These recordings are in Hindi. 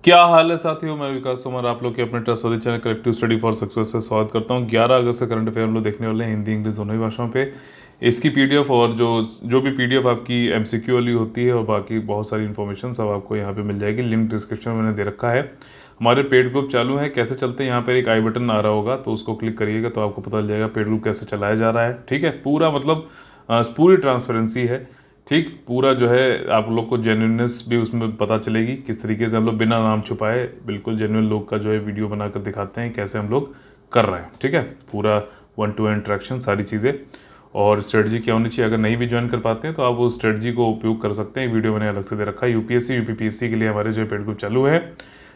क्या हाल है साथियों, मैं विकास तोमर आप लोग के अपने trustworthy channel collective study for success से स्वागत करता हूं। 11 अगस्त से करंट अफेयर हम लोग देखने वाले हैं हिंदी इंग्लिश दोनों ही भाषाओं पे। इसकी पीडीएफ और जो भी पीडीएफ आपकी एमसीक्यू वाली होती है और बाकी बहुत सारी इन्फॉर्मेशन सब आपको यहाँ पे मिल जाएगी। लिंक डिस्क्रिप्शन में मैंने दे रखा है। हमारे पेड ग्रुप चालू है, कैसे चलते हैं यहाँ पर एक आई बटन आ रहा होगा तो उसको क्लिक करिएगा तो आपको पता चल जाएगा पेड ग्रुप कैसे चलाया जा रहा है। ठीक है, पूरा मतलब पूरी ट्रांसपेरेंसी है। ठीक, पूरा जो है आप लोग को जेन्युइननेस भी उसमें पता चलेगी, किस तरीके से हम लोग बिना नाम छुपाए बिल्कुल जेन्युइन लोग का जो है वीडियो बनाकर दिखाते हैं कैसे हम लोग कर रहे हैं। ठीक है, पूरा 1-to-1 इंटरेक्शन सारी चीज़ें और स्ट्रेटजी क्या होनी चाहिए। अगर नहीं भी ज्वाइन कर पाते हैं तो आप उस स्ट्रेटजी को उपयोग कर सकते हैं। वीडियो मैंने अलग से दे रखा है। यूपीएससी यूपीपीएससी के लिए हमारे जो पेड ग्रुप चालू है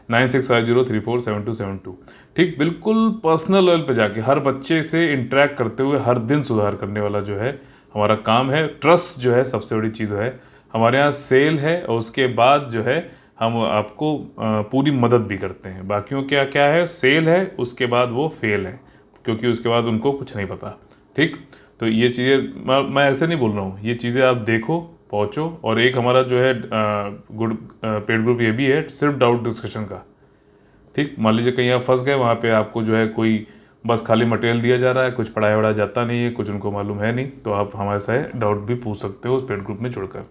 9650347272। ठीक, बिल्कुल पर्सनल लेवल पे जाके हर बच्चे से इंटरेक्ट करते हुए हर दिन सुधार करने वाला जो है हमारा काम है। ट्रस्ट जो है सबसे बड़ी चीज़ है। हमारे यहाँ सेल है और उसके बाद जो है हम आपको पूरी मदद भी करते हैं। बाकियों क्या क्या है, सेल है उसके बाद वो फेल है, क्योंकि उसके बाद उनको कुछ नहीं पता। ठीक, तो ये चीज़ें मैं ऐसे नहीं बोल रहा हूँ, ये चीज़ें आप देखो, पहुँचो। और एक हमारा जो है गुड पेड ग्रुप ये भी है सिर्फ डाउट डिस्कशन का। ठीक, मान लीजिए कहीं आप फंस गए, वहाँ पे आपको जो है कोई बस खाली मटेरियल दिया जा रहा है, कुछ पढ़ाया वढ़ाया जाता नहीं है, कुछ उनको मालूम है नहीं, तो आप हमारे से डाउट भी पूछ सकते हो उस पेड ग्रुप में जुड़कर।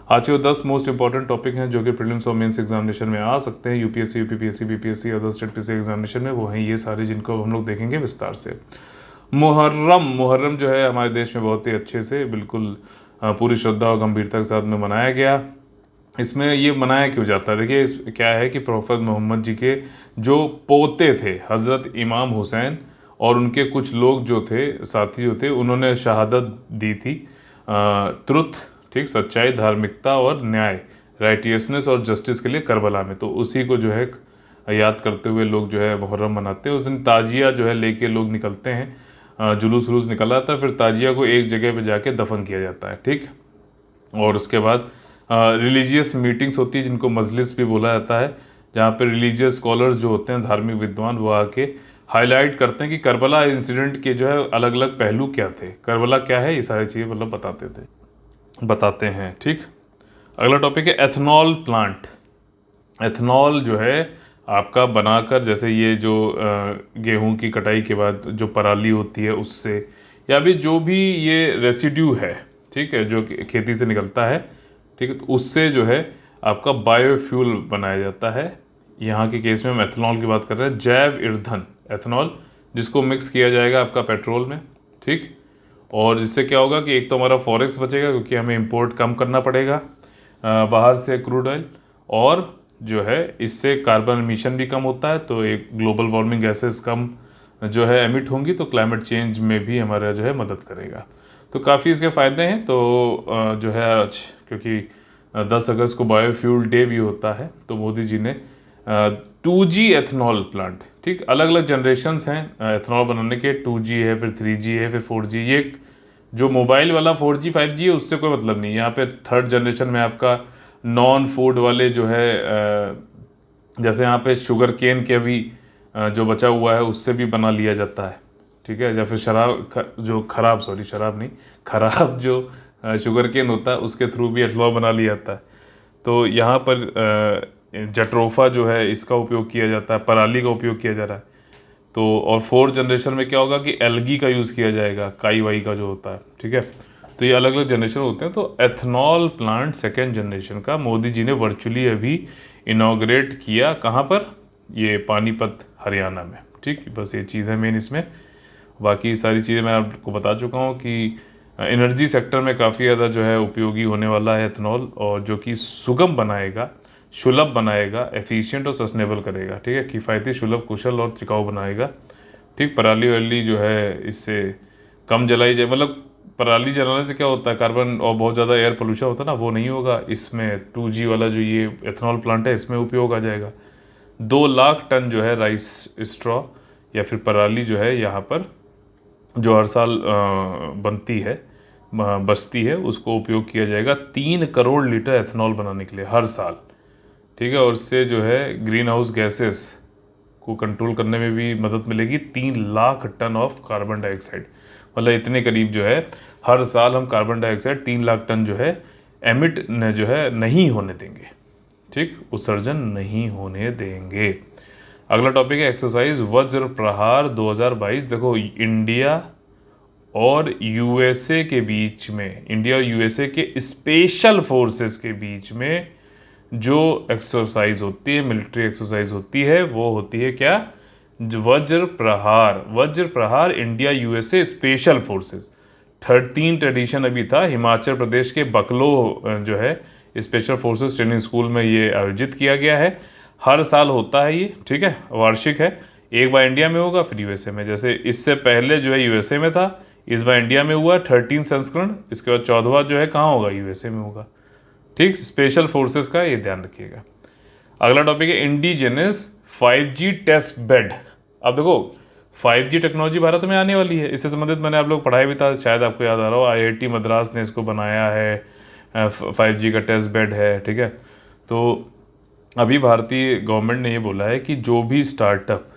आज के 10 मोस्ट इंपॉर्टेंट टॉपिक हैं जो कि प्रीलिम्स और मेंस एग्जामिनेशन में आ सकते हैं, UPSC UPPSC BPSC other state PC examination में। वो हैं ये सारे जिनको हम लोग देखेंगे विस्तार से। मुहर्रम जो है हमारे देश में बहुत ही अच्छे से बिल्कुल पूरी श्रद्धा और गंभीरता के साथ में मनाया गया। इसमें ये मनाया क्यों जाता है, देखिए इस क्या है कि प्रोफेट मोहम्मद जी के जो पोते थे हज़रत इमाम हुसैन और उनके कुछ लोग जो थे, साथी जो थे, उन्होंने शहादत दी थी ट्रुथ, ठीक, सच्चाई, धार्मिकता और न्याय, राइटियसनेस और जस्टिस के लिए करबला में। तो उसी को जो है याद करते हुए लोग जो है मुहर्रम मनाते हैं। उस दिन ताजिया जो है लेके लोग निकलते हैं, जुलूस वुलूस निकल आता है, फिर ताजिया को एक जगह पे जाके दफन किया जाता है। ठीक, और उसके बाद रिलीजियस मीटिंग्स होती है जिनको मजलिस भी बोला जाता है, जहाँ पे रिलीजियस स्कॉलर्स जो होते हैं, धार्मिक विद्वान, वो आके हाईलाइट करते हैं कि करबला इंसिडेंट के जो है अलग अलग पहलू क्या थे, करबला क्या है, ये सारी चीज़ें मतलब बताते हैं। ठीक, अगला टॉपिक है एथनॉल प्लांट। एथनॉल जो है आपका बनाकर, जैसे ये जो गेहूं की कटाई के बाद जो पराली होती है उससे, या भी जो भी ये रेसिड्यू है, ठीक है, जो खेती से निकलता है, ठीक है, तो उससे जो है आपका बायोफ्यूल बनाया जाता है। यहाँ के केस में हम एथनॉल की बात कर रहे हैं, जैव ईंधन एथनॉल, जिसको मिक्स किया जाएगा आपका पेट्रोल में। ठीक, और इससे क्या होगा कि एक तो हमारा फॉरेक्स बचेगा क्योंकि हमें इंपोर्ट कम करना पड़ेगा बाहर से क्रूड ऑयल, और जो है इससे कार्बन एमिशन भी कम होता है, तो एक ग्लोबल वार्मिंग गैसेस कम जो है एमिट होंगी, तो क्लाइमेट चेंज में भी हमारा जो है मदद करेगा। तो काफ़ी इसके फ़ायदे हैं। तो जो है आज क्योंकि 10 अगस्त को बायोफ्यूल डे भी होता है, तो मोदी जी ने 2G एथनॉल प्लांट, ठीक, अलग अलग जनरेशन्स हैं एथनॉल बनाने के, 2G है, फिर 3G है, फिर 4G। ये जो मोबाइल वाला 4G 5G है उससे कोई मतलब नहीं है। यहाँ पे थर्ड जनरेशन में आपका नॉन फूड वाले जो है जैसे यहाँ पे शुगर केन के भी जो बचा हुआ है उससे भी बना लिया जाता है। ठीक है, या फिर जो खराब, सॉरी शराब नहीं, खराब जो शुगर केन होता है उसके थ्रू भी एथनॉल बना लिया जाता है। तो यहाँ पर जट्रोफा जो है इसका उपयोग किया जाता है, पराली का उपयोग किया जा रहा है। तो और 4th जनरेशन में क्या होगा कि एल्गी का यूज़ किया जाएगा, काई वाई का जो होता है। ठीक है, तो ये अलग अलग जनरेशन होते हैं। तो एथनॉल प्लांट 2nd जनरेशन का मोदी जी ने वर्चुअली अभी इनॉग्रेट किया, कहाँ पर, ये पानीपत हरियाणा में। ठीक, बस ये चीज़ है मेन इसमें। बाकी सारी चीज़ें मैं आपको बता चुका हूँ कि एनर्जी सेक्टर में काफ़ी ज़्यादा जो है उपयोगी होने वाला है एथनॉल, और जो कि सुगम बनाएगा, सुलभ बनाएगा, एफिशिएंट और सस्टेनेबल करेगा। ठीक है, किफ़ायती, सुलभ, कुशल और टिकाऊ बनाएगा। ठीक, पराली वाली जो है इससे कम जलाई जाए, मतलब पराली जलाने से क्या होता है, कार्बन और बहुत ज़्यादा एयर पोल्यूशन होता है ना, वो नहीं होगा। इसमें 2G वाला जो ये एथनॉल प्लांट है इसमें उपयोग आ जाएगा। 2 लाख टन जो है राइस स्ट्रॉ या फिर पराली जो है यहाँ पर जो हर साल बनती है, बचती है, उसको उपयोग किया जाएगा 3 करोड़ लीटर एथनॉल बनाने के लिए हर साल। ठीक है, और इससे जो है ग्रीन हाउस गैसेस को कंट्रोल करने में भी मदद मिलेगी। 3 lakh ton of carbon dioxide, मतलब इतने करीब जो है हर साल हम कार्बन डाइऑक्साइड 3 लाख टन जो है एमिट जो है नहीं होने देंगे। ठीक, उत्सर्जन नहीं होने देंगे। अगला टॉपिक है एक्सरसाइज वज्र प्रहार 2022। देखो इंडिया और यूएसए के बीच में, इंडिया और यूएसए के स्पेशल फोर्सेस के बीच में जो एक्सरसाइज होती है, मिलिट्री एक्सरसाइज होती है, वो होती है क्या? वज्र Prahar. Vajra Prahar India USA special forces 13th edition अभी था। हिमाचल प्रदेश के बकलो जो है स्पेशल फोर्सेस ट्रेनिंग स्कूल में ये आयोजित किया गया है। हर साल होता है ये, ठीक है, वार्षिक है। एक बार इंडिया में होगा फिर यूएसए में। जैसे इससे पहले जो है यूएसए में था, इस बार इंडिया में हुआ 13 संस्करण, इसके बाद 14वां जो है कहाँ होगा? यूएसए में होगा। ठीक, स्पेशल फोर्सेस का ये ध्यान रखिएगा। अगला टॉपिक है इंडिजिनस 5G टेस्ट बेड। अब देखो 5G टेक्नोलॉजी भारत में आने वाली है, इससे संबंधित मैंने आप लोग पढ़ाया भी था, शायद आपको याद आ रहा हो। IIT मद्रास ने इसको बनाया है, 5G का टेस्ट बेड है, ठीक है। तो अभी भारतीय गवर्नमेंट ने ये बोला है कि जो भी स्टार्टअप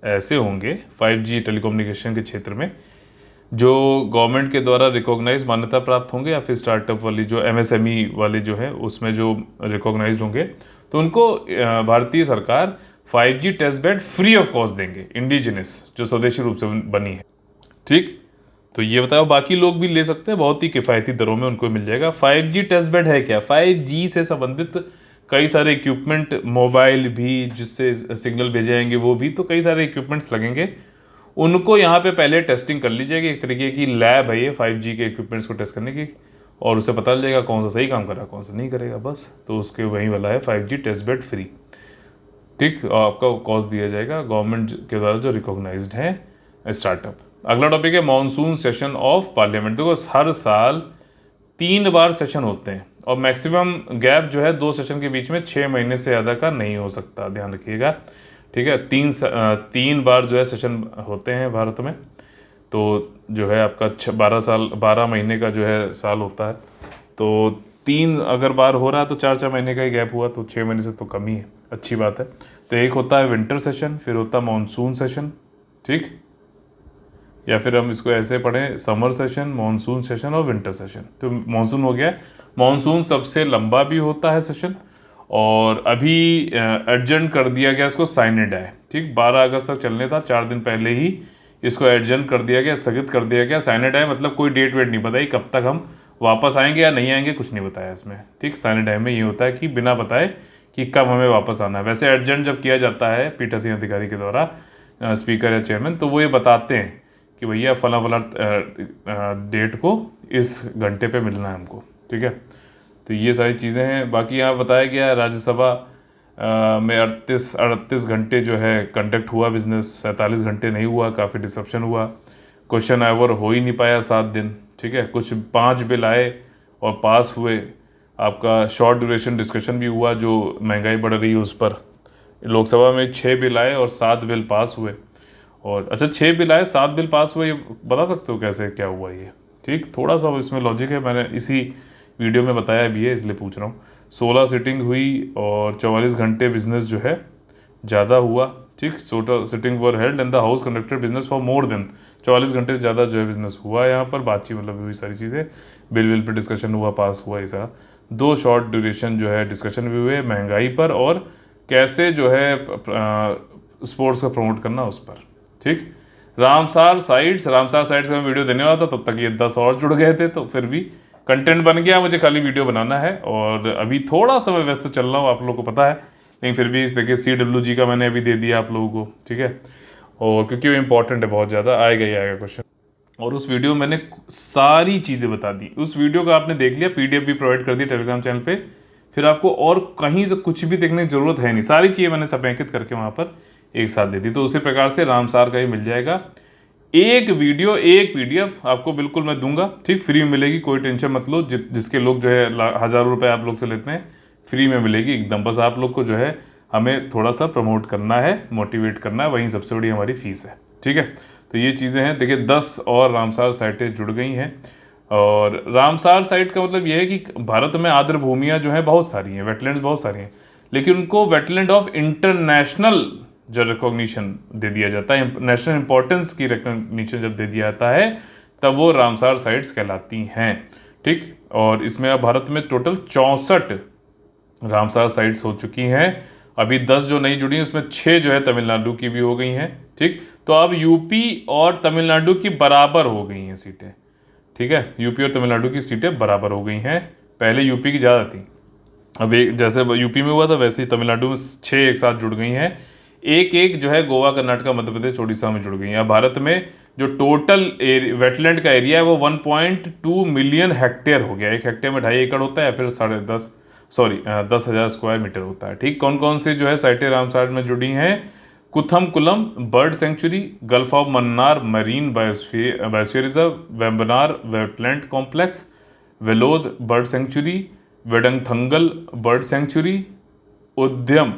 ऐसे होंगे 5G टेलीकम्युनिकेशन के क्षेत्र में, जो गवर्नमेंट के द्वारा रिकॉग्नाइज मान्यता प्राप्त होंगे, या फिर स्टार्टअप वाली जो MSME वाले जो है उसमें जो रिकॉग्नाइज्ड होंगे, तो उनको भारतीय सरकार 5G test bed free of cost देंगे, इंडिजिनस जो स्वदेशी रूप से बनी है। ठीक, तो ये बताओ, बाकी लोग भी ले सकते हैं, बहुत ही किफ़ायती दरों में उनको मिल जाएगा। 5G टेस्ट बेड है क्या? 5G से संबंधित कई सारे इक्विपमेंट, मोबाइल भी जिससे सिग्नल भेजे जाएंगे वो भी, तो कई सारे इक्विपमेंट्स लगेंगे, उनको यहाँ पे पहले टेस्टिंग कर ली जाएगी। एक तरीके की लैब है ये 5G के इक्विपमेंट्स को टेस्ट करने की, और उससे पता चल जाएगा कौन सा सही काम कर रहा है, कौन सा नहीं करेगा, बस। तो उसके वहीं वाला है 5G टेस्ट बेड फ्री। ठीक, आपका कॉस्ट दिया जाएगा गवर्नमेंट के द्वारा जो रिकॉग्नाइज्ड है स्टार्टअप। अगला टॉपिक है मॉनसून सेशन ऑफ पार्लियामेंट। देखो हर साल 3 बार सेशन होते हैं, और मैक्सिमम गैप जो है 2 सेशन के बीच में 6 महीने से ज़्यादा का नहीं हो सकता, ध्यान रखिएगा। ठीक है, 3 बार जो है सेशन होते हैं भारत में, तो जो है आपका 12 महीने का जो है साल होता है। तो 3 अगर बार हो रहा है तो 4 महीने का ही गैप हुआ, तो 6 महीने से तो कम ही है, अच्छी बात है। तो एक होता है विंटर सेशन, फिर होता है मानसून सेशन, ठीक, या फिर हम इसको ऐसे पढ़ें, समर सेशन, मानसून सेशन और विंटर सेशन। तो मानसून हो गया, मानसून सबसे लंबा भी होता है सेशन, और अभी एडजर्न कर दिया गया इसको साइने डाय। ठीक, 12 अगस्त तक चलने था, 4 दिन पहले ही इसको एडजर्न कर दिया गया, स्थगित कर दिया गया। साइने डाय मतलब कोई डेट वेट नहीं बताई, कब तक हम वापस आएंगे या नहीं आएंगे, कुछ नहीं बताया इसमें। ठीक, साइने डाय में ये होता है कि बिना बताए कि कब हमें वापस आना है। वैसे एडजर्न जब किया जाता है पीठासीन अधिकारी के द्वारा, स्पीकर या चेयरमैन, तो वो ये बताते हैं कि भैया फला फला डेट को इस घंटे पे मिलना है हमको, ठीक है। तो ये सारी चीज़ें हैं। बाकी यहाँ बताया गया है राज्यसभा में 38 घंटे जो है कंडक्ट हुआ बिजनेस, 47 घंटे नहीं हुआ, काफ़ी डिसरप्शन हुआ। क्वेश्चन आवर हो ही नहीं पाया 7 दिन, ठीक है। कुछ 5 बिल आए और पास हुए। आपका शॉर्ट ड्यूरेशन डिस्कशन भी हुआ, जो महंगाई बढ़ रही है उस पर। लोकसभा में 6 बिल आए और 7 बिल पास हुए। और अच्छा, 6 बिल आए 7 बिल पास हुए, ये बता सकते हो कैसे क्या हुआ ये? ठीक, थोड़ा सा इसमें लॉजिक है, मैंने इसी वीडियो में बताया भी है, इसलिए पूछ रहा हूँ। 16 सिटिंग हुई और 44 घंटे बिजनेस जो है ज़्यादा हुआ। ठीक, 16 sitting were held and the house conducted business for more than 44 घंटे से ज़्यादा जो है बिजनेस हुआ यहाँ पर, बातचीत मतलब हुई, सारी चीज़ें, बिल पे डिस्कशन हुआ, पास हुआ, ऐसा। 2 शॉर्ट ड्यूरेशन जो है डिस्कशन भी हुए महंगाई पर, और कैसे जो है स्पोर्ट्स को प्रमोट करना उस पर। ठीक, रामसार साइट्स का मैं वीडियो देने वाला था, तब तक ये 10 और जुड़ गए थे, तो फिर भी कंटेंट बन गया, मुझे खाली वीडियो बनाना है। और अभी थोड़ा सा मैं व्यस्त चल रहा हूँ, आप लोगों को पता है, लेकिन फिर भी इस देखिए CWG का मैंने अभी दे दिया आप लोगों को, ठीक है। और क्योंकि वो इंपॉर्टेंट है, बहुत ज़्यादा आएगा ही आएगा क्वेश्चन। और उस वीडियो में मैंने सारी चीज़ें बता दी, उस वीडियो को आपने देख लिया, PDF भी प्रोवाइड कर दी टेलीग्राम चैनल पे, फिर आपको और कहीं से कुछ भी देखने की जरूरत है नहीं, सारी चीज़ें मैंने समेकित करके वहाँ पर एक साथ दे दी। तो उसी प्रकार से रामसार का ही मिल जाएगा, एक वीडियो एक PDF आपको बिल्कुल मैं दूंगा, ठीक, फ्री में मिलेगी, कोई टेंशन मत लो। जिसके लोग जो है हज़ारों रुपए आप लोग से लेते हैं, फ्री में मिलेगी एकदम। बस आप लोग को जो है हमें थोड़ा सा प्रमोट करना है, मोटिवेट करना है, वहीं सबसे बड़ी हमारी फीस है, ठीक है। तो ये चीज़ें हैं। देखिए 10 और रामसार साइटें जुड़ गई हैं। और रामसार साइट का मतलब ये है कि भारत में आर्द्र भूमियाँ जो हैं बहुत सारी हैं, वेटलैंड्स बहुत सारी हैं, लेकिन उनको वेटलैंड ऑफ इंटरनेशनल जब रिकॉग्निशन दे दिया जाता है, नेशनल इंपॉर्टेंस की रिकॉग्निशन जब दे दिया जाता है, तब वो रामसार साइट्स कहलाती हैं। ठीक, और इसमें अब भारत में टोटल 64 रामसार साइट्स हो चुकी हैं। अभी 10 जो नई जुड़ी हैं उसमें 6 जो है तमिलनाडु की भी हो गई हैं। ठीक, तो अब यूपी और तमिलनाडु की बराबर हो गई हैं सीटें। ठीक है, यूपी और तमिलनाडु की सीटें बराबर हो गई हैं। पहले यूपी की ज़्यादा थी, अब एक जैसे यूपी में हुआ था वैसे ही तमिलनाडु में 6 एक साथ जुड़ गई हैं। एक एक जो है गोवा, कर्नाटका, मध्य प्रदेश, उड़ीसा में जुड़ गई हैं। अब भारत में जो टोटल वेटलैंड का एरिया है वो 1.2 मिलियन हेक्टेयर हो गया। एक हेक्टेयर में 2.5 एकड़ होता है, फिर 10,000 स्क्वायर मीटर होता है। ठीक, कौन कौन सी जो है साइटें रामसार में जुड़ी हैं? Kuthankulam bird sanctuary, gulf of Mannar marine biosphere reserve, Vembanad wetland complex, Vellode bird sanctuary, Vedanthangal bird sanctuary, Udhaya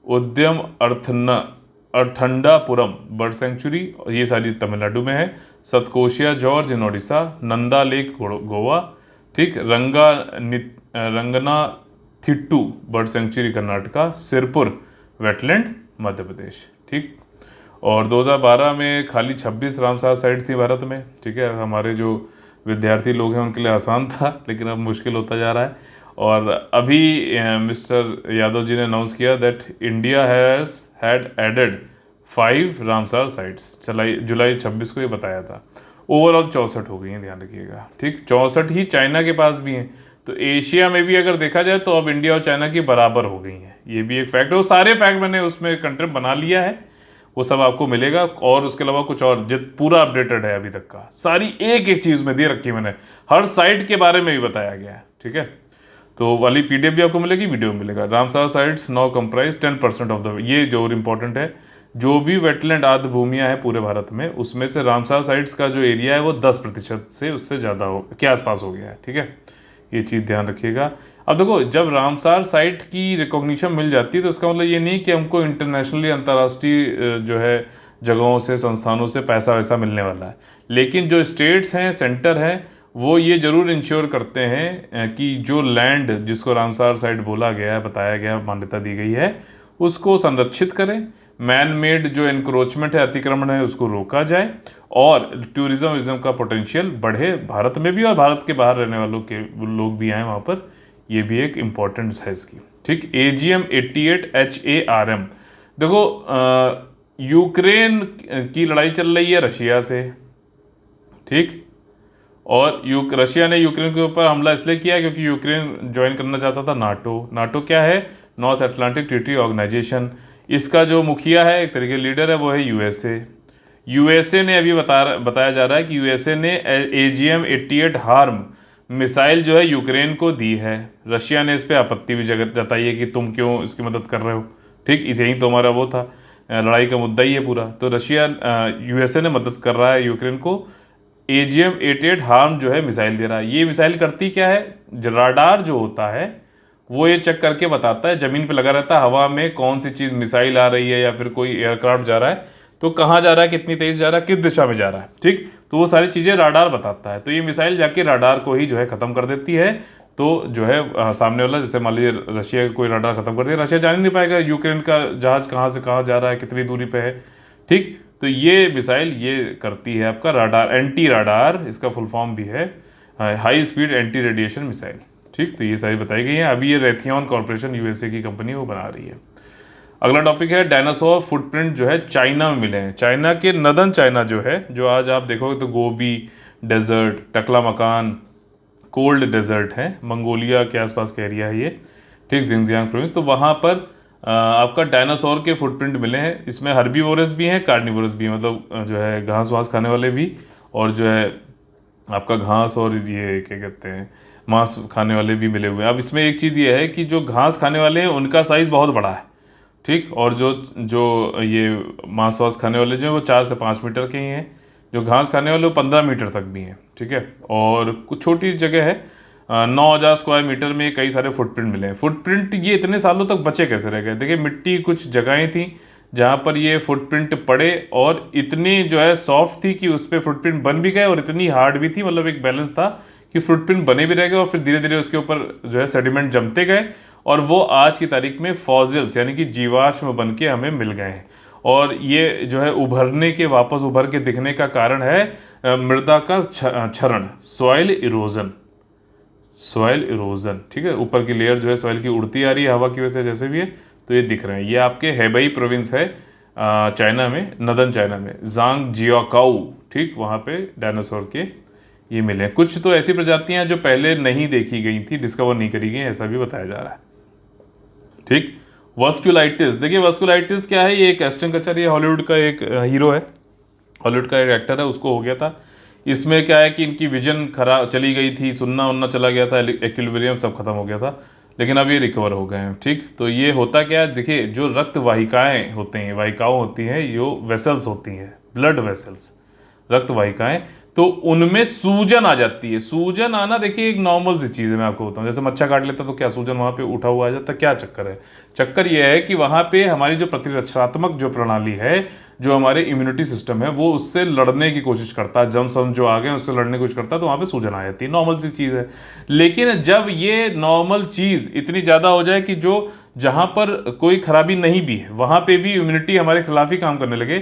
उद्यम अर्थंडापुरम बर्ड सेंचुरी, ये सारी तमिलनाडु में है। Satkosia gorge in Odisha, Nanda lake Goa. ठीक, Ranganathittu bird sanctuary Karnataka, Sirpur wetland Madhya Pradesh. ठीक, और 2012 में खाली 26 रामसार साइट्स थी भारत में। ठीक है, हमारे जो विद्यार्थी लोग हैं उनके लिए आसान था, लेकिन अब मुश्किल होता जा रहा है। और अभी मिस्टर यादव जी ने अनाउंस किया that India had added 5 Ramsar sites. जुलाई 26 को ये बताया था। ओवरऑल 64 हो गई हैं, ध्यान रखिएगा। ठीक, 64 ही चाइना के पास भी हैं। तो एशिया में भी अगर देखा जाए तो अब इंडिया और चाइना की बराबर हो गई हैं। ये भी एक फैक्ट है। वो सारे फैक्ट मैंने उसमें कंटेंट बना लिया है, वो सब आपको मिलेगा। और उसके अलावा कुछ और जित पूरा अपडेटेड है अभी तक का, सारी एक एक चीज़ में दे रखी है मैंने, हर साइट के बारे में भी बताया गया है। ठीक है, तो वाली पीडीएफ भी आपको मिलेगी, वीडियो मिलेगा। Ramsar sites now comprise 10% of the, ये जो इंपॉर्टेंट है, जो भी वेटलैंड आर्द्र भूमियाँ हैं पूरे भारत में, उसमें से रामसार साइट्स का जो एरिया है वो 10% से उससे ज़्यादा के आसपास हो गया है। ठीक है, ये चीज़ ध्यान रखिएगा। अब देखो, जब रामसार साइट की रिकॉग्निशन मिल जाती है तो इसका मतलब ये नहीं कि हमको इंटरनेशनली, अंतर्राष्ट्रीय जो है जगहों से, संस्थानों से पैसा वैसा मिलने वाला है। लेकिन जो स्टेट्स हैं, सेंटर हैं, वो ये जरूर इंश्योर करते हैं कि जो लैंड जिसको रामसार साइट बोला गया है, बताया गया, मान्यता दी गई है, उसको संरक्षित करें। मैन मेड जो इंक्रोचमेंट है, अतिक्रमण है, उसको रोका जाए और टूरिज्म का पोटेंशियल बढ़े भारत में भी, और भारत के बाहर रहने वालों के लोग भी आए वहाँ पर। ये भी एक इम्पोर्टेंस है इसकी। ठीक, AGM 88 HARM। देखो, यूक्रेन की लड़ाई चल रही है रशिया से। ठीक, और रशिया ने यूक्रेन के ऊपर हमला इसलिए किया क्योंकि यूक्रेन ज्वाइन करना चाहता था नाटो। नाटो क्या है? North Atlantic Treaty Organization. इसका जो मुखिया है, एक तरीके लीडर है, वो है यूएसए। यूएसए ने अभी बताया जा रहा है कि यूएसए ने AGM 88 हार्म मिसाइल जो है यूक्रेन को दी है। रशिया ने इस पर आपत्ति भी जताई है कि तुम क्यों इसकी मदद कर रहे हो। ठीक, इसे ही तो हमारा वो था, लड़ाई का मुद्दा ही है पूरा। तो यूएसए ने मदद कर रहा है यूक्रेन को। AGM 88 हार्म जो है मिसाइल दे रहा है। ये मिसाइल करती क्या है? राडार जो होता है वो ये चेक करके बताता है, ज़मीन पे लगा रहता है, हवा में कौन सी चीज़ मिसाइल आ रही है या फिर कोई एयरक्राफ्ट जा रहा है तो कहाँ जा रहा है, कितनी तेज़ जा रहा है, किस दिशा में जा रहा है। ठीक, तो वो सारी चीज़ें राडार बताता है। तो ये मिसाइल जाके राडार को ही जो है ख़त्म कर देती है। तो जो है सामने वाला, जैसे मान लीजिए रशिया का कोई राडार ख़त्म कर दिया, रशिया जान ही नहीं पाएगा यूक्रेन का जहाज़ कहाँ से कहाँ जा रहा है, कितनी दूरी पर है। ठीक, तो ये मिसाइल ये करती है आपका राडार, एंटी राडार इसका फुल फॉर्म भी है, high speed anti radiation missile. ठीक, तो ये सारी बताई गई है। अभी ये रेथियन कॉर्पोरेशन यूएसए की कंपनी वो बना रही है। अगला टॉपिक है डायनासोर फुटप्रिंट जो है चाइना में मिले हैं। चाइना के नदन चाइना जो है, जो आज आप देखोगे तो गोबी डेजर्ट, टकला मकान, कोल्ड डेजर्ट है, मंगोलिया के आसपास का एरिया है ये। ठीक, जिंगजियांग प्रोविंस, तो वहाँ पर आपका डायनासोर के फुटप्रिंट मिले हैं। इसमें हर्बीवोरस भी हैं, कार्निवोरस भी हैं, मतलब जो है घास वास खाने वाले भी, और जो है आपका घास और ये क्या कहते हैं मांस खाने वाले भी मिले हुए हैं। अब इसमें एक चीज़ ये है कि जो घास खाने वाले हैं उनका साइज़ बहुत बड़ा है। ठीक, और जो जो ये मांस वास खाने वाले जो हैं वो 4 से 5 मीटर के ही हैं। जो घास खाने वाले वो 15 मीटर तक भी हैं। ठीक है, और कुछ छोटी जगह है, 9,000 स्क्वायर मीटर में कई सारे फुटप्रिंट मिले हैं। फुटप्रिंट ये इतने सालों तक बचे कैसे रह गए? देखिए, मिट्टी कुछ जगहें थी जहाँ पर ये फुटप्रिंट पड़े और इतनी जो है सॉफ्ट थी कि उस पर फुटप्रिंट बन भी गए, और इतनी हार्ड भी थी, मतलब एक बैलेंस था कि फुटप्रिंट बने भी रह गए और फिर धीरे धीरे उसके ऊपर जो है सेडिमेंट जमते गए, और वो आज की तारीख में फॉसिल्स यानी कि जीवाश्म बन के हमें मिल गए हैं। और ये जो है उभरने के, वापस उभर के दिखने का कारण है मृदा का क्षरण, सॉइल इरोजन। सॉइल इरोजन, ठीक है, ऊपर की लेयर जो है सॉइल की उड़ती आ रही है हवा की वजह से, जैसे भी है, तो ये दिख रहे हैं। ये आपके हेबई प्रोविंस है चाइना में, नदर्न चाइना में, जांग जियाकाऊ, ठीक, वहाँ पे डायनासोर के ये मिले हैं। कुछ तो ऐसी प्रजातियां जो पहले नहीं देखी गई थी, डिस्कवर नहीं करी गई, ऐसा भी बताया जा रहा है, ठीक। वस्कुलाइटिस, देखिए वस्कुलाइटिस क्या है, ये एक एस्टन कचर, ये हॉलीवुड का एक हीरो है, हॉलीवुड का एक एक्टर है, उसको हो गया था। इसमें क्या है कि इनकी विजन खराब चली गई थी, सुनना उनना चला गया था, एक्विलिब्रियम सब खत्म हो गया था, लेकिन अब ये रिकवर हो गए हैं, ठीक। तो ये होता क्या है, देखिए जो रक्त वाहिकाएं होते हैं, वाहिकाओं होती हैं, जो वेसल्स होती हैं, ब्लड वेसल्स, रक्त वाहिकाएं, तो उनमें सूजन आ जाती है। सूजन आना देखिए एक नॉर्मल सी चीज़ है, मैं आपको बताऊं, जैसे मच्छा काट लेता तो क्या सूजन वहाँ पे उठा हुआ आ जाता, क्या चक्कर है? चक्कर यह है कि वहाँ पे हमारी जो प्रतिरक्षात्मक जो प्रणाली है, जो हमारे इम्यूनिटी सिस्टम है, वो उससे लड़ने की कोशिश करता है, जम सम जो आ गए उससे लड़ने की कोशिश करता है, तो वहाँ पे सूजन आ जाती है, नॉर्मल सी चीज़ है। लेकिन जब ये नॉर्मल चीज़ इतनी ज़्यादा हो जाए कि जो जहाँ पर कोई खराबी नहीं भी है वहाँ पे भी इम्यूनिटी हमारे खिलाफ ही काम करने लगे,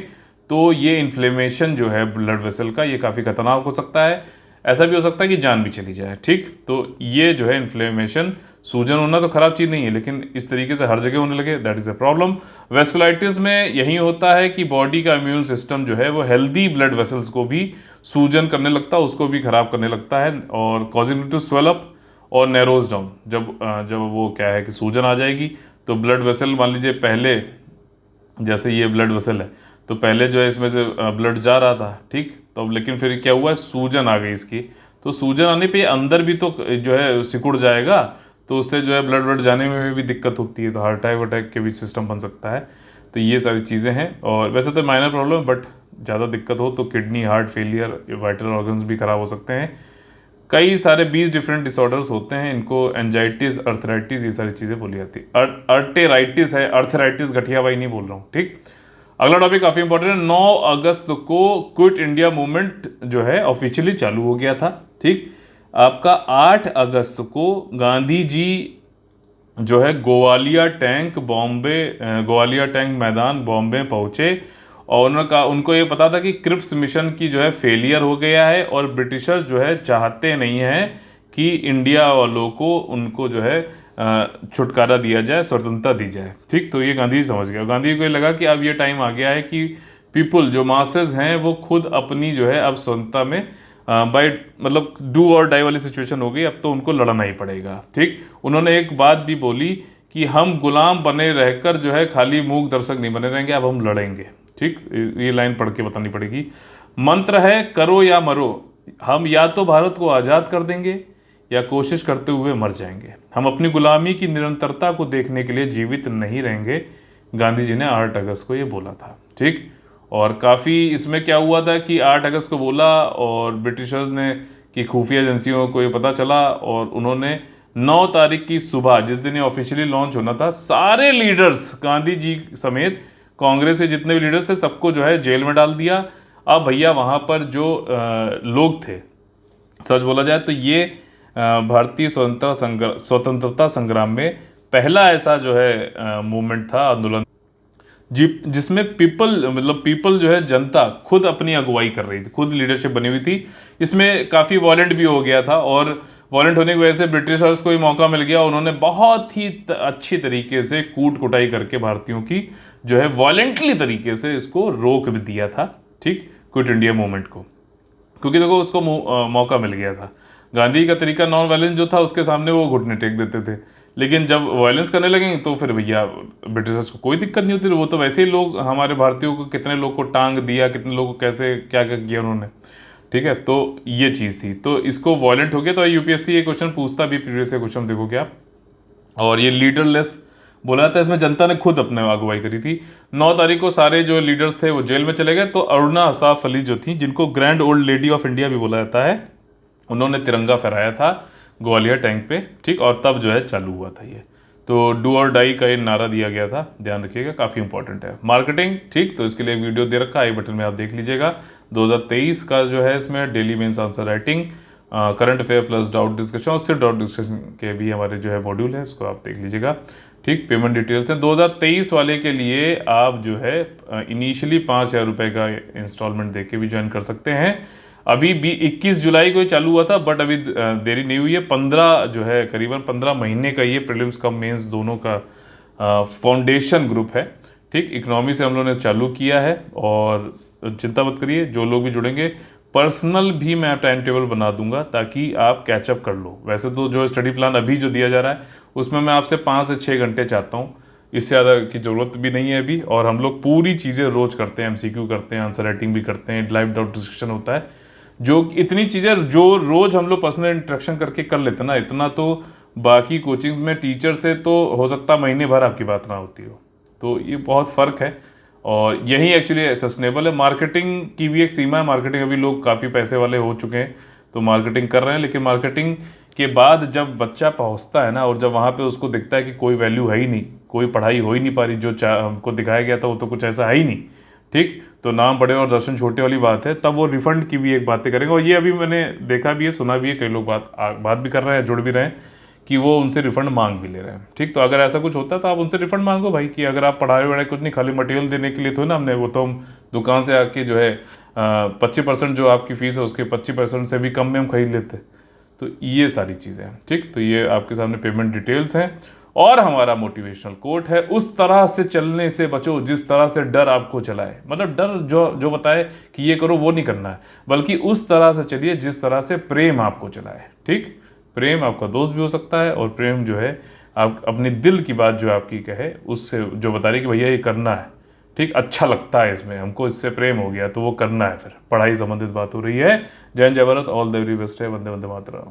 तो ये इन्फ्लेमेशन जो है ब्लड वेसल का, ये काफ़ी खतरनाक हो सकता है। ऐसा भी हो सकता है कि जान भी चली जाए, ठीक। तो ये जो है इन्फ्लेमेशन, सूजन होना तो खराब चीज़ नहीं है, लेकिन इस तरीके से हर जगह होने लगे, that is a problem. Vasculitis में यही होता है कि बॉडी का इम्यून सिस्टम जो है वो हेल्दी ब्लड वेसल्स को भी सूजन करने लगता है, उसको भी खराब करने लगता है, और कॉजिंग टू स्वेल अप और नैरोज डाउन। जब वो क्या है कि सूजन आ जाएगी, तो ब्लड वेसल मान लीजिए पहले, जैसे ये ब्लड वेसल है, तो पहले जो है इसमें से ब्लड जा रहा था, ठीक, तो अब लेकिन फिर क्या हुआ, सूजन आ गई इसकी, तो सूजन आने पे अंदर भी तो जो है सिकुड़ जाएगा, तो उससे जो है ब्लड जाने में भी दिक्कत होती है, तो हार्ट अटैक वटैक के भी सिस्टम बन सकता है। तो ये सारी चीज़ें हैं, और वैसे तो माइनर प्रॉब्लम, बट ज़्यादा दिक्कत हो तो kidney, heart failure, vital organs भी खराब हो सकते हैं। कई सारे 20 डिफरेंट डिसऑर्डर्स होते हैं, इनको एंजाइटिस, अर्थराइटिस, ये सारी चीज़ें बोली जाती है। अर्टेराइटिस है, अर्थराइटिस गठिया भाई नहीं बोल रहा हूँ, ठीक। अगला टॉपिक काफ़ी इंपॉर्टेंट है। 9 अगस्त को क्विट इंडिया मूवमेंट जो है ऑफिशियली चालू हो गया था, ठीक। आपका 8 अगस्त को गांधी जी जो है ग्वालियर टैंक मैदान बॉम्बे पहुंचे, और उनको ये पता था कि क्रिप्स मिशन की जो है फेलियर हो गया है, और ब्रिटिशर्स जो है चाहते नहीं हैं कि इंडिया वालों को उनको जो है छुटकारा दिया जाए, स्वतंत्रता दी जाए, ठीक। तो ये गांधी जी समझ गया, गांधी जी को ये लगा कि अब ये टाइम आ गया है कि पीपल जो मासेस हैं वो खुद अपनी जो है अब स्वतंत्रता में बाई मतलब डू और डाई वाली सिचुएशन हो गई, अब तो उनको लड़ना ही पड़ेगा, ठीक। उन्होंने एक बात भी बोली कि हम गुलाम बने रहकर जो है खाली मूक दर्शक नहीं बने रहेंगे, अब हम लड़ेंगे, ठीक। ये लाइन पढ़ के बतानी पड़ेगी। मंत्र है करो या मरो, हम या तो भारत को आज़ाद कर देंगे या कोशिश करते हुए मर जाएंगे, हम अपनी गुलामी की निरंतरता को देखने के लिए जीवित नहीं रहेंगे। गांधी जी ने 8 अगस्त को ये बोला था, ठीक। और काफ़ी इसमें क्या हुआ था कि 8 अगस्त को बोला, और ब्रिटिशर्स ने कि खुफिया एजेंसियों को ये पता चला, और उन्होंने 9 तारीख की सुबह, जिस दिन ये ऑफिशियली लॉन्च होना था, सारे लीडर्स गांधी जी समेत कांग्रेस के जितने भी लीडर्स थे सबको जो है जेल में डाल दिया। अब भैया वहाँ पर जो लोग थे, सच बोला जाए तो ये भारतीय स्वतंत्रता संग्राम में पहला ऐसा जो है मूवमेंट था, आंदोलन, जिसमें पीपल जो है जनता खुद अपनी अगुवाई कर रही थी, खुद लीडरशिप बनी हुई थी। इसमें काफ़ी वॉयलेंट भी हो गया था, और वॉयलेंट होने की वजह से ब्रिटिशर्स को भी मौका मिल गया, उन्होंने बहुत ही अच्छी तरीके से कूट कुटाई करके भारतीयों की जो है वॉयलेंटली तरीके से इसको रोक भी दिया था, ठीक, क्विट इंडिया मूवमेंट को, क्योंकि देखो उसको मौका मिल गया था। गांधी का तरीका नॉन वायलेंस जो था, उसके सामने वो घुटने टेक देते थे, लेकिन जब वायलेंस करने लगे तो फिर भैया ब्रिटिशर्स को कोई दिक्कत नहीं होती, वो तो वैसे ही लोग हमारे भारतीयों को कितने लोग को टांग दिया, कितने लोगों को कैसे क्या क्या किया उन्होंने, ठीक है। तो ये चीज़ थी, तो इसको वायलेंट हो गया। तो यूपीएससी ये क्वेश्चन पूछता भी, प्रीवियस क्वेश्चन देखोगे आप, और ये लीडरलेस बोला था, इसमें जनता ने खुद अपने अगुवाई करी थी। 9 तारीख को सारे जो लीडर्स थे वो जेल में चले गए, तो अरुणा असाफ अली जो थी, जिनको grand old lady of India भी बोला जाता है, उन्होंने तिरंगा फहराया था ग्वालियर टैंक पे, ठीक। और तब जो है चालू हुआ था ये, तो डू और डाई का ये नारा दिया गया था, ध्यान रखिएगा, काफ़ी इंपॉर्टेंट है। मार्केटिंग, ठीक, तो इसके लिए एक वीडियो दे रखा है, आई बटन में आप देख लीजिएगा। 2023 का जो है इसमें daily mains answer writing, current affair plus doubt discussion, और सिर्फ डाउट डिस्कशन के भी हमारे जो है मॉड्यूल है, इसको आप देख लीजिएगा, ठीक। पेमेंट डिटेल्स हैं 2023 वाले के लिए, आप जो है इनिशियली 5,000 रुपये का इंस्टॉलमेंट दे के भी ज्वाइन कर सकते हैं। अभी भी 21 जुलाई को ही चालू हुआ था, बट अभी देरी नहीं हुई है। 15 जो है, करीबन 15 महीने का ये प्रीलिम्स का मेंस दोनों का फाउंडेशन ग्रुप है। ठीक, इकोनॉमी से हम लोगों ने चालू किया है, और चिंता मत करिए, जो लोग भी जुड़ेंगे पर्सनल भी मैं टाइम टेबल बना दूंगा ताकि आप कैचअप कर लो। वैसे तो जो स्टडी प्लान अभी जो दिया जा रहा है उसमें मैं आपसे 5 से 6 घंटे चाहता हूँ, इससे ज़्यादा की ज़रूरत भी नहीं है अभी। और हम लोग पूरी चीज़ें रोज़ करते हैं, एमसीक्यू करते हैं, आंसर राइटिंग भी करते हैं, लाइव डाउट डिस्कशन होता है। जो इतनी चीज़ें जो रोज़ हम लोग पर्सनल इंटरेक्शन करके कर लेते हैं ना, इतना तो बाकी कोचिंग में टीचर से तो हो सकता है महीने भर आपकी बात ना होती हो। तो ये बहुत फ़र्क है, और यही एक्चुअली सस्टेनेबल है। मार्केटिंग की भी एक सीमा है, मार्केटिंग अभी लोग काफ़ी पैसे वाले हो चुके हैं तो मार्केटिंग कर रहे हैं, लेकिन मार्केटिंग के बाद जब बच्चा पहुंचता है ना, और जब वहाँ पे उसको दिखता है कि कोई वैल्यू है ही नहीं, कोई पढ़ाई हो ही नहीं पा रही, जो हमको दिखाया गया था वो तो कुछ ऐसा है ही नहीं, ठीक, तो नाम बड़े और दर्शन छोटे वाली बात है, तब वो रिफंड की भी एक बातें करेंगे। और ये अभी मैंने देखा भी है, सुना भी है, कई लोग बात भी कर रहे हैं, जुड़ भी रहे हैं कि वो उनसे रिफंड मांग भी ले रहे हैं। ठीक, तो अगर ऐसा कुछ होता है तो आप उनसे रिफंड मांगो भाई, कि अगर आप पढ़ाई वढ़ाई कुछ नहीं, खाली मटेरियल देने के लिए तो ना हमने, वो तो हम दुकान से आके जो है 25% जो आपकी फ़ीस है उसके 25% से भी कम में हम खरीद लेते। तो ये सारी चीज़ें हैं। ठीक, तो ये आपके सामने पेमेंट डिटेल्स हैं, और हमारा मोटिवेशनल कोट है, उस तरह से चलने से बचो जिस तरह से डर आपको चलाए। मतलब डर जो जो बताए कि ये करो वो नहीं करना है, बल्कि उस तरह से चलिए जिस तरह से प्रेम आपको चलाए। ठीक, प्रेम आपका दोस्त भी हो सकता है, और प्रेम जो है आप अपने दिल की बात जो आपकी कहे उससे जो बता रही कि भैया ये करना है, ठीक, अच्छा लगता है इसमें, हमको इससे प्रेम हो गया तो वो करना है, फिर पढ़ाई संबंधित बात हो रही है। जय हिंद, जय Bharat, all the very best है, वंदे वंदे मातरम।